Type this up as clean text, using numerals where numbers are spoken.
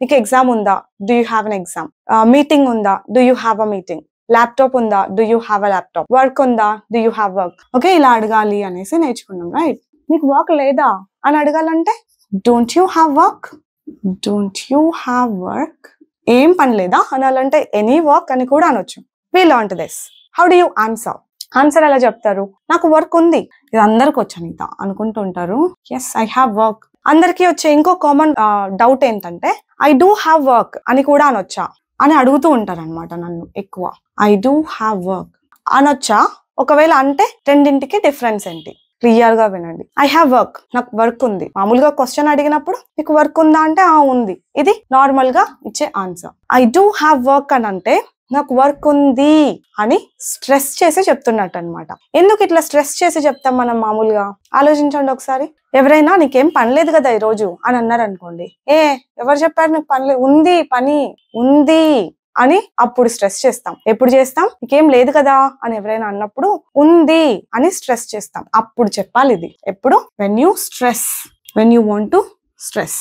నీకు ఎగ్జామ్ ఉందా, do you have an exam. Meeting ఉందా, do you have a meeting. Laptop ఉందా, do you have a laptop. Work ఉందా, do you have work. Okay, ఇలా అడగాలి అనేసి నేర్చుకున్నాం, రైట్. నీకు వర్క్ లేదా అని అడగాలంటే don't you have work, don't you have work. ఏం పని లేదా అనాలంటే ఎనీ వర్క్ అని కూడా అనొచ్చు. We learned this. How do you answer. Answer ఎలా చెప్తారు, నాకు వర్క్ ఉంది. ఇది అందరికి వచ్చు అనిత అనుకుంటూ ఉంటారు. Yes, I have work. అందరికీ వచ్చే ఇంకో కామన్ డౌట్ ఏంటంటే ఐ డూ హ్యావ్ వర్క్ అని కూడా అనొచ్చా అని అడుగుతూ ఉంటారు అనమాట నన్ను ఎక్కువ. ఐ డూ హ్యావ్ వర్క్ అనొచ్చా, ఒకవేళ అంటే రెండింటికి డిఫరెన్స్ ఏంటి క్లియర్ గా వినండి. ఐ హ్యావ్ వర్క్, నాకు వర్క్ ఉంది. మామూలుగా క్వశ్చన్ అడిగినప్పుడు నీకు వర్క్ ఉందా అంటే ఉంది, ఇది నార్మల్ గా ఇచ్చే answer. I do have work అని అంటే నాకు వర్క్ ఉంది అని స్ట్రెస్ చేసి చెప్తున్నట్టు అనమాట. ఎందుకు ఇట్లా స్ట్రెస్ చేసి చెప్తాం మనం మామూలుగా? ఆలోచించండి ఒకసారి. ఎవరైనా నీకేం పని లేదు కదా ఈ రోజు అని అన్నారు అనుకోండి, ఎవరు చెప్పారు నీకు పని లేదు, ఉంది, పని ఉంది అని అప్పుడు స్ట్రెస్ చేస్తాం. ఎప్పుడు చేస్తాం, నీకేం లేదు కదా అని ఎవరైనా అన్నప్పుడు ఉంది అని స్ట్రెస్ చేస్తాం. అప్పుడు చెప్పాలి ఇది. ఎప్పుడు? When you stress, when you want to stress.